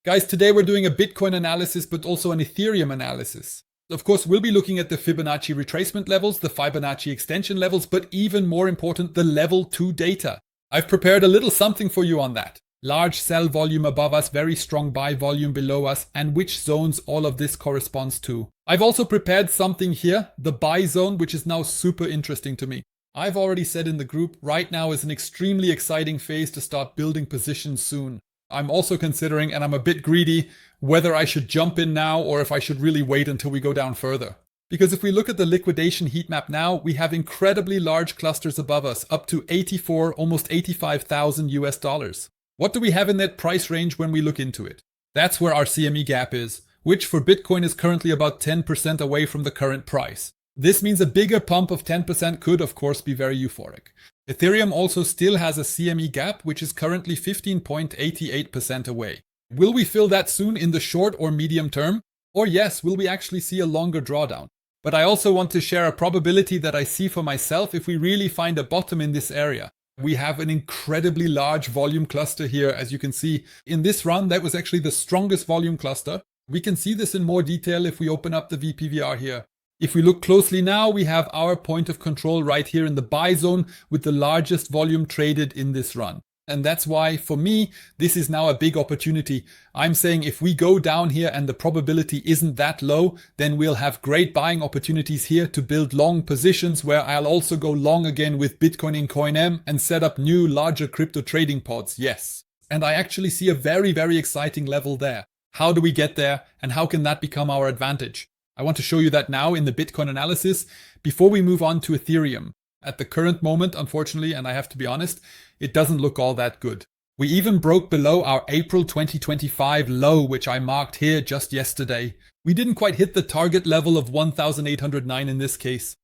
Guys, today we're doing a Bitcoin analysis, but also an Ethereum analysis. Of course, we'll be looking at the Fibonacci retracement levels, the Fibonacci extension levels, but even more important, the level 2 data. I've prepared a little something for you on that. Large sell volume above us, very strong buy volume below us, and which zones all of this corresponds to. I've also prepared something here, the buy zone, which is now super interesting to me. I've already said in the group, right now is an extremely exciting phase to start building positions soon. I'm also considering, and I'm a bit greedy, whether I should jump in now or if I should really wait until we go down further. Because if we look at the liquidation heat map now, we have incredibly large clusters above us, up to 84, almost 85,000 US dollars. What do we have in that price range when we look into it? That's where our CME gap is, which for Bitcoin is currently about 10% away from the current price. This means a bigger pump of 10% could of course be very euphoric. Ethereum also still has a CME gap, which is currently 15.88% away. Will we fill that soon in the short or medium term? Or yes, will we actually see a longer drawdown? But I also want to share a probability that I see for myself if we really find a bottom in this area. We have an incredibly large volume cluster here, as you can see. In this run, that was actually the strongest volume cluster. We can see this in more detail if we open up the VPVR here. If we look closely now, we have our point of control right here in the buy zone with the largest volume traded in this run. And that's why, for me, this is now a big opportunity. I'm saying if we go down here and the probability isn't that low, then we'll have great buying opportunities here to build long positions where I'll also go long again with Bitcoin in CoinM and set up new, larger crypto trading pods, yes. And I actually see a very, very exciting level there. How do we get there and how can that become our advantage? I want to show you that now in the Bitcoin analysis before we move on to Ethereum. At the current moment, unfortunately, and I have to be honest, it doesn't look all that good. We even broke below our April 2025 low, which I marked here just yesterday. We didn't quite hit the target level of 1,809 in this case.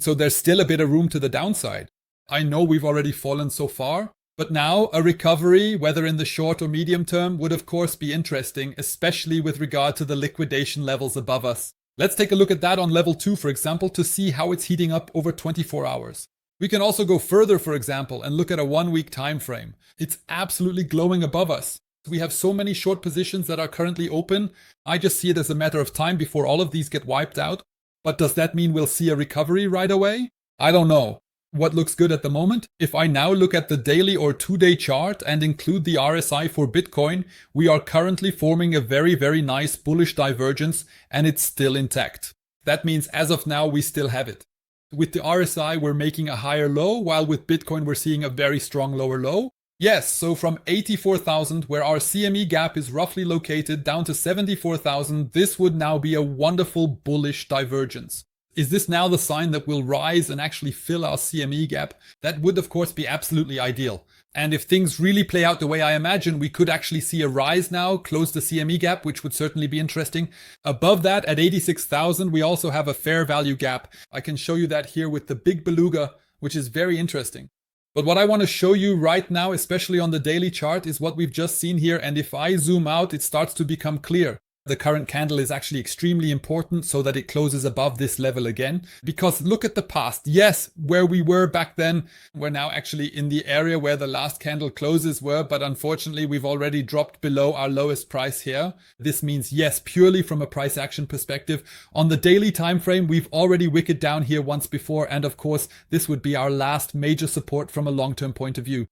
So there's still a bit of room to the downside. I know we've already fallen so far, but now a recovery, whether in the short or medium term, would of course be interesting, especially with regard to the liquidation levels above us. Let's take a look at that on level 2, for example, to see how it's heating up over 24 hours. We can also go further, for example, and look at a 1-week time frame. It's absolutely glowing above us. We have so many short positions that are currently open. I just see it as a matter of time before all of these get wiped out. But does that mean we'll see a recovery right away? I don't know. What looks good at the moment? If I now look at the daily or 2-day chart and include the RSI for Bitcoin, we are currently forming a very, very nice bullish divergence and it's still intact. That means as of now, we still have it. With the RSI, we're making a higher low, while with Bitcoin, we're seeing a very strong lower low. Yes, so from 84,000, where our CME gap is roughly located, down to 74,000, this would now be a wonderful bullish divergence. Is this now the sign that we'll rise and actually fill our CME gap? That would of course be absolutely ideal. And if things really play out the way I imagine, we could actually see a rise now, close the CME gap, which would certainly be interesting. Above that, at 86,000, we also have a fair value gap. I can show you that here with the big beluga, which is very interesting. But what I want to show you right now, especially on the daily chart, is what we've just seen here. And if I zoom out, it starts to become clear. The current candle is actually extremely important so that it closes above this level again. Because look at the past. Yes, where we were back then, we're now actually in the area where the last candle closes were, but unfortunately we've already dropped below our lowest price here. This means yes, purely from a price action perspective. On the daily time frame, we've already wickered down here once before, and of course, this would be our last major support from a long-term point of view.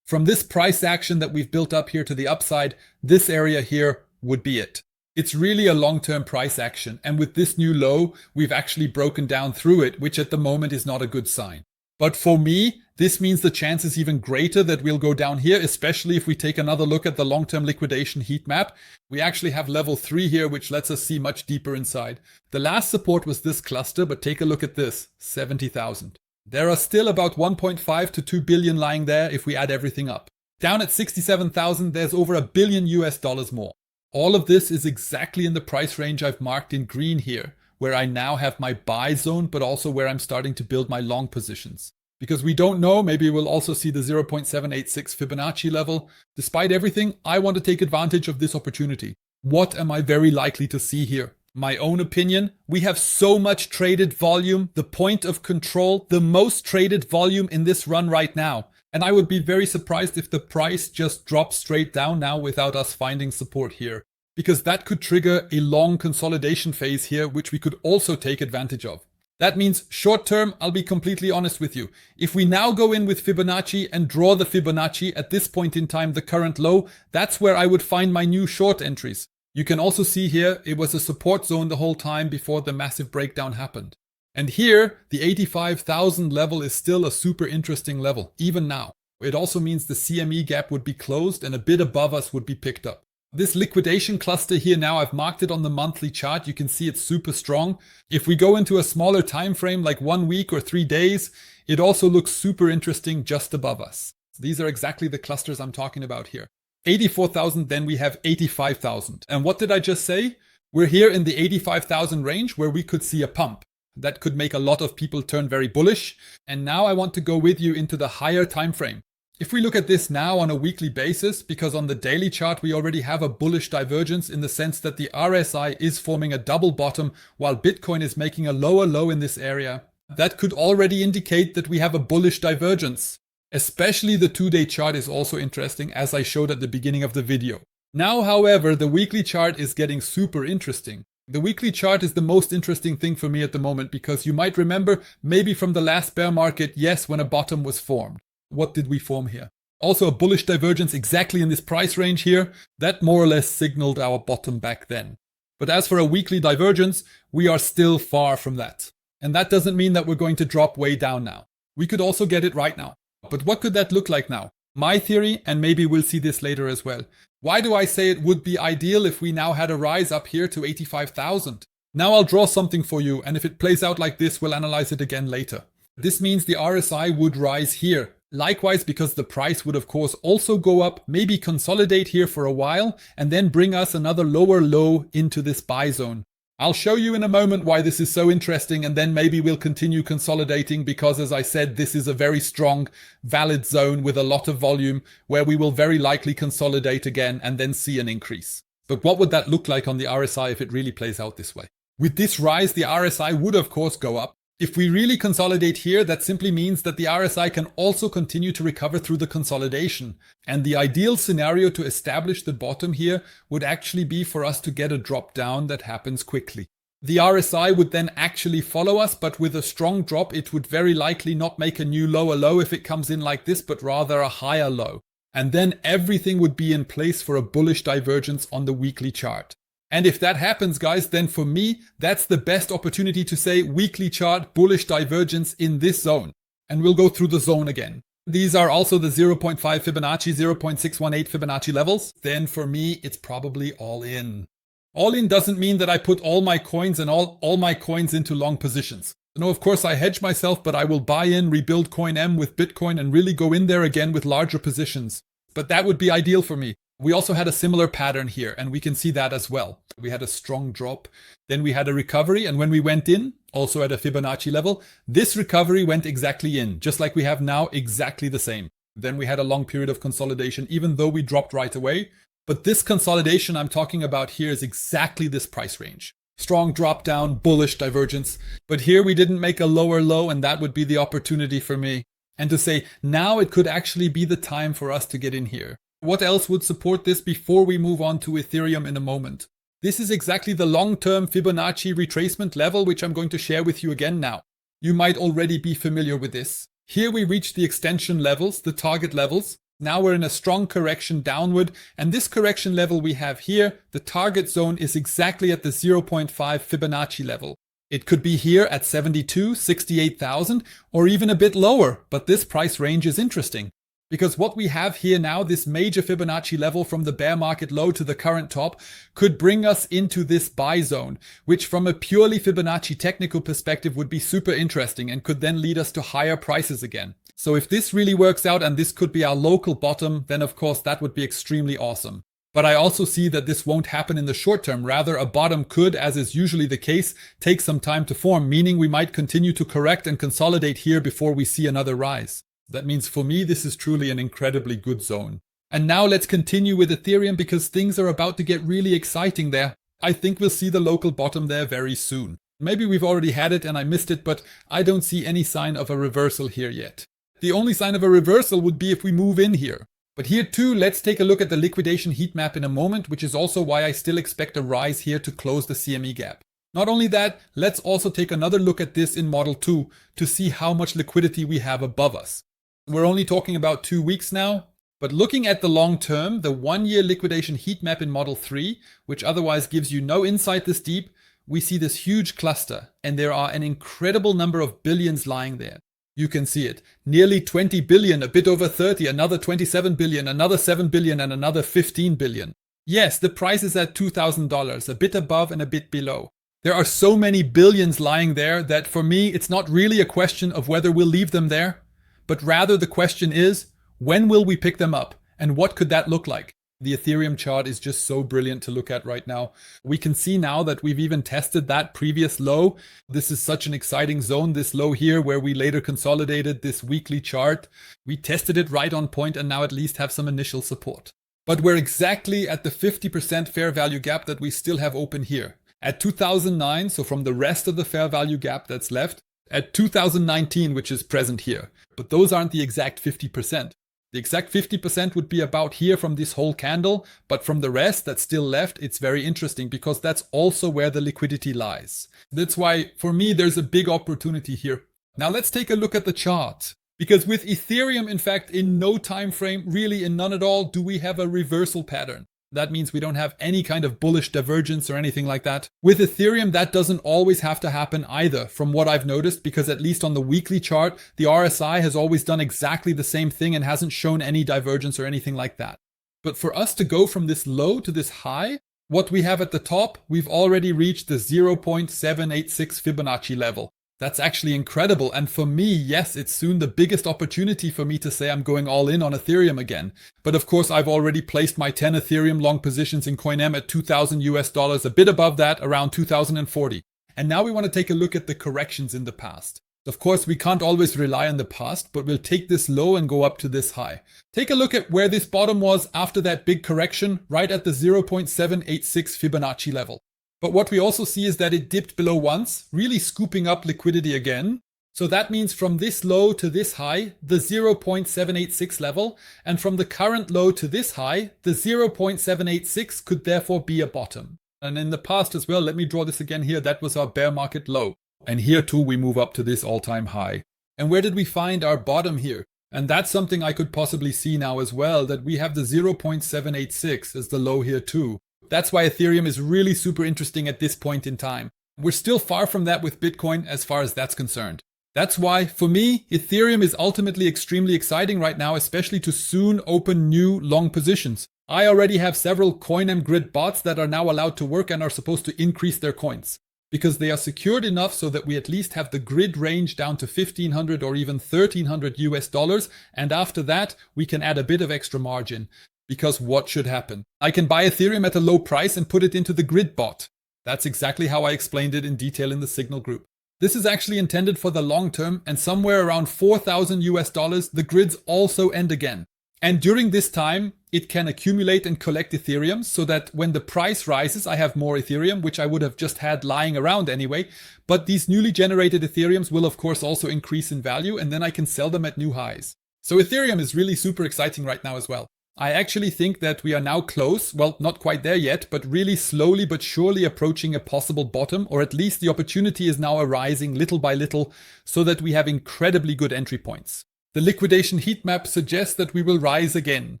From this price action that we've built up here to the upside, this area here would be it. It's really a long-term price action, and with this new low, we've actually broken down through it, which at the moment is not a good sign. But for me, this means the chance is even greater that we'll go down here, especially if we take another look at the long-term liquidation heat map. We actually have level 3 here, which lets us see much deeper inside. The last support was this cluster, but take a look at this, 70,000. There are still about 1.5 to 2 billion lying there if we add everything up. Down at 67,000, there's over $1 billion US more. All of this is exactly in the price range I've marked in green here, where I now have my buy zone, but also where I'm starting to build my long positions. Because we don't know, maybe we'll also see the 0.786 Fibonacci level. Despite everything, I want to take advantage of this opportunity. What am I very likely to see here? My own opinion, we have so much traded volume, the point of control, the most traded volume in this run right now. And I would be very surprised if the price just drops straight down now without us finding support here, because that could trigger a long consolidation phase here, which we could also take advantage of. That means short term, I'll be completely honest with you. If we now go in with Fibonacci and draw the Fibonacci at this point in time, the current low, that's where I would find my new short entries. You can also see here, it was a support zone the whole time before the massive breakdown happened. And here, the 85,000 level is still a super interesting level, even now. It also means the CME gap would be closed and a bit above us would be picked up. This liquidation cluster here now, I've marked it on the monthly chart. You can see it's super strong. If we go into a smaller time frame, like 1 week or 3 days, it also looks super interesting just above us. These are exactly the clusters I'm talking about here. 84,000, then we have 85,000. And what did I just say? We're here in the 85,000 range where we could see a pump. That could make a lot of people turn very bullish. And now I want to go with you into the higher time frame. If we look at this now on a weekly basis, because on the daily chart we already have a bullish divergence in the sense that the RSI is forming a double bottom while Bitcoin is making a lower low in this area, that could already indicate that we have a bullish divergence. Especially the 2-day chart is also interesting, as I showed at the beginning of the video. Now, however, the weekly chart is getting super interesting. The weekly chart is the most interesting thing for me at the moment because you might remember maybe from the last bear market, yes, when a bottom was formed. What did we form here? Also a bullish divergence exactly in this price range here. That more or less signaled our bottom back then. But as for a weekly divergence, we are still far from that. And that doesn't mean that we're going to drop way down now. We could also get it right now. But what could that look like now? My theory, and maybe we'll see this later as well. Why do I say it would be ideal if we now had a rise up here to 85,000? Now I'll draw something for you, and if it plays out like this, we'll analyze it again later. This means the RSI would rise here. Likewise, because the price would of course also go up, maybe consolidate here for a while, and then bring us another lower low into this buy zone. I'll show you in a moment why this is so interesting, and then maybe we'll continue consolidating because, as I said, this is a very strong, valid zone with a lot of volume where we will very likely consolidate again and then see an increase. But what would that look like on the RSI if it really plays out this way? With this rise, the RSI would of course go up. If we really consolidate here, that simply means that the RSI can also continue to recover through the consolidation. And the ideal scenario to establish the bottom here would actually be for us to get a drop down that happens quickly. The RSI would then actually follow us, but with a strong drop, it would very likely not make a new lower low if it comes in like this, but rather a higher low. And then everything would be in place for a bullish divergence on the weekly chart. And if that happens, guys, then for me, that's the best opportunity to say weekly chart bullish divergence in this zone. And we'll go through the zone again. These are also the 0.5 Fibonacci, 0.618 Fibonacci levels. Then for me, it's probably all in. All in doesn't mean that I put all my coins and all my coins into long positions. No, of course I hedge myself, but I will buy in, rebuild Coin M with Bitcoin and really go in there again with larger positions. But that would be ideal for me. We also had a similar pattern here, and we can see that as well. We had a strong drop, then we had a recovery, and when we went in, also at a Fibonacci level, this recovery went exactly in, just like we have now, exactly the same. Then we had a long period of consolidation, even though we dropped right away. But this consolidation I'm talking about here is exactly this price range. Strong drop down, bullish divergence. But here we didn't make a lower low, and that would be the opportunity for me. And to say, now it could actually be the time for us to get in here. What else would support this before we move on to Ethereum in a moment? This is exactly the long-term Fibonacci retracement level, which I'm going to share with you again now. You might already be familiar with this. Here we reach the extension levels, the target levels. Now we're in a strong correction downward, and this correction level we have here, the target zone is exactly at the 0.5 Fibonacci level. It could be here at 72, 68,000, or even a bit lower, but this price range is interesting. Because what we have here now, this major Fibonacci level from the bear market low to the current top, could bring us into this buy zone, which from a purely Fibonacci technical perspective would be super interesting and could then lead us to higher prices again. So if this really works out and this could be our local bottom, then of course that would be extremely awesome. But I also see that this won't happen in the short term. Rather, a bottom could, as is usually the case, take some time to form, meaning we might continue to correct and consolidate here before we see another rise. That means for me, this is truly an incredibly good zone. And now let's continue with Ethereum because things are about to get really exciting there. I think we'll see the local bottom there very soon. Maybe we've already had it and I missed it, but I don't see any sign of a reversal here yet. The only sign of a reversal would be if we move in here. But here too, let's take a look at the liquidation heat map in a moment, which is also why I still expect a rise here to close the CME gap. Not only that, let's also take another look at this in Model 2 to see how much liquidity we have above us. We're only talking about 2 weeks now, but looking at the long term, the 1-year liquidation heat map in Model 3, which otherwise gives you no insight this deep, we see this huge cluster, and there are an incredible number of billions lying there. You can see it. Nearly 20 billion, a bit over 30, another 27 billion, another 7 billion, and another 15 billion. Yes, the price is at $2,000, a bit above and a bit below. There are so many billions lying there that for me, it's not really a question of whether we'll leave them there, but rather the question is, when will we pick them up? And what could that look like? The Ethereum chart is just so brilliant to look at right now. We can see now that we've even tested that previous low. This is such an exciting zone, this low here, where we later consolidated this weekly chart. We tested it right on point and now at least have some initial support. But we're exactly at the 50% fair value gap that we still have open here. At 2009, so from the rest of the fair value gap that's left, at 2019, which is present here. But those aren't the exact 50%. The exact 50% would be about here from this whole candle, but from the rest that's still left, it's very interesting because that's also where the liquidity lies. That's why, for me, there's a big opportunity here. Now let's take a look at the chart. Because with Ethereum, in fact, in no time frame, really in none at all, do we have a reversal pattern. That means we don't have any kind of bullish divergence or anything like that. With Ethereum, that doesn't always have to happen either, from what I've noticed, because at least on the weekly chart, the RSI has always done exactly the same thing and hasn't shown any divergence or anything like that. But for us to go from this low to this high, what we have at the top, we've already reached the 0.786 Fibonacci level. That's actually incredible. And for me, yes, it's soon the biggest opportunity for me to say I'm going all in on Ethereum again. But of course, I've already placed my 10 Ethereum long positions in CoinM at $2,000, a bit above that, around 2040. And now we want to take a look at the corrections in the past. Of course, we can't always rely on the past, but we'll take this low and go up to this high. Take a look at where this bottom was after that big correction, right at the 0.786 Fibonacci level. But what we also see is that it dipped below once, really scooping up liquidity again. So that means from this low to this high, the 0.786 level, and from the current low to this high, the 0.786 could therefore be a bottom. And in the past as well, let me draw this again here, that was our bear market low. And here too, we move up to this all-time high. And where did we find our bottom here? And that's something I could possibly see now as well, that we have the 0.786 as the low here too. That's why Ethereum is really super interesting at this point in time. We're still far from that with Bitcoin as far as that's concerned. That's why, for me, Ethereum is ultimately extremely exciting right now, especially to soon open new long positions. I already have several CoinM Grid bots that are now allowed to work and are supposed to increase their coins. Because they are secured enough so that we at least have the grid range down to $1,500 or even $1,300, and after that, we can add a bit of extra margin. Because what should happen? I can buy Ethereum at a low price and put it into the grid bot. That's exactly how I explained it in detail in the Signal group. This is actually intended for the long term, and somewhere around $4,000, the grids also end again. And during this time, it can accumulate and collect Ethereum so that when the price rises, I have more Ethereum, which I would have just had lying around anyway. But these newly generated Ethereums will of course also increase in value, and then I can sell them at new highs. So Ethereum is really super exciting right now as well. I actually think that we are now close, well, not quite there yet, but really slowly but surely approaching a possible bottom, or at least the opportunity is now arising little by little so that we have incredibly good entry points. The liquidation heat map suggests that we will rise again,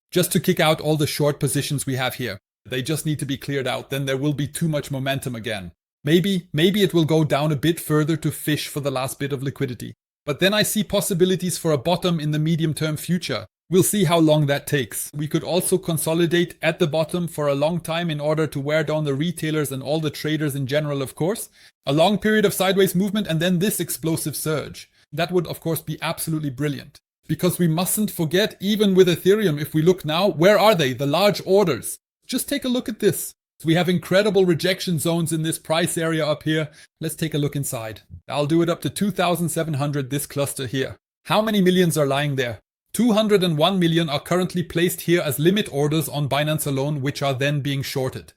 just to kick out all the short positions we have here. They just need to be cleared out, then there will be too much momentum again. Maybe it will go down a bit further to fish for the last bit of liquidity. But then I see possibilities for a bottom in the medium-term future. We'll see how long that takes. We could also consolidate at the bottom for a long time in order to wear down the retailers and all the traders in general, of course. A long period of sideways movement and then this explosive surge. That would, of course, be absolutely brilliant. Because we mustn't forget, even with Ethereum, if we look now, where are they? The large orders. Just take a look at this. We have incredible rejection zones in this price area up here. Let's take a look inside. I'll do it up to 2,700, this cluster here. How many millions are lying there? 201 million are currently placed here as limit orders on Binance alone, which are then being shorted.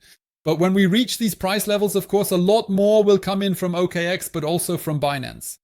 But when we reach these price levels, of course, a lot more will come in from OKX, but also from Binance.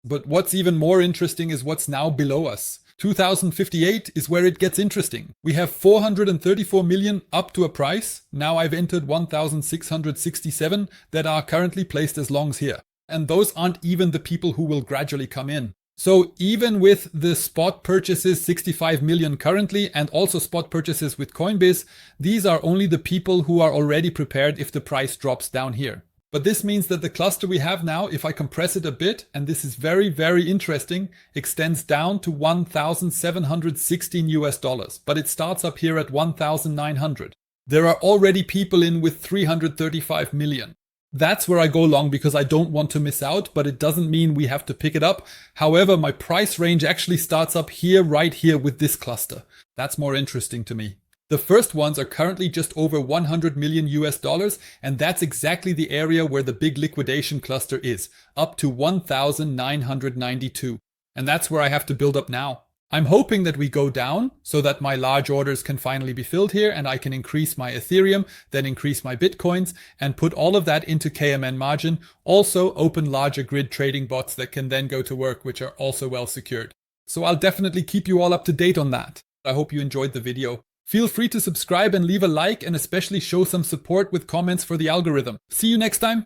But what's even more interesting is what's now below us. 2058 is where it gets interesting. We have 434 million up to a price. Now I've entered 1667 that are currently placed as longs here. And those aren't even the people who will gradually come in. So even with the spot purchases, 65 million currently, and also spot purchases with Coinbase, these are only the people who are already prepared if the price drops down here. But this means that the cluster we have now, if I compress it a bit, and this is very, very interesting, extends down to 1,716 US dollars. But it starts up here at 1,900. There are already people in with 335 million. That's where I go long because I don't want to miss out, but it doesn't mean we have to pick it up. However, my price range actually starts up here, right here with this cluster. That's more interesting to me. The first ones are currently just over 100 million US dollars, and that's exactly the area where the big liquidation cluster is, up to 1,992. And that's where I have to build up now. I'm hoping that we go down so that my large orders can finally be filled here and I can increase my Ethereum, then increase my Bitcoins and put all of that into KMN margin. Also open larger grid trading bots that can then go to work, which are also well secured. So I'll definitely keep you all up to date on that. I hope you enjoyed the video. Feel free to subscribe and leave a like and especially show some support with comments for the algorithm. See you next time.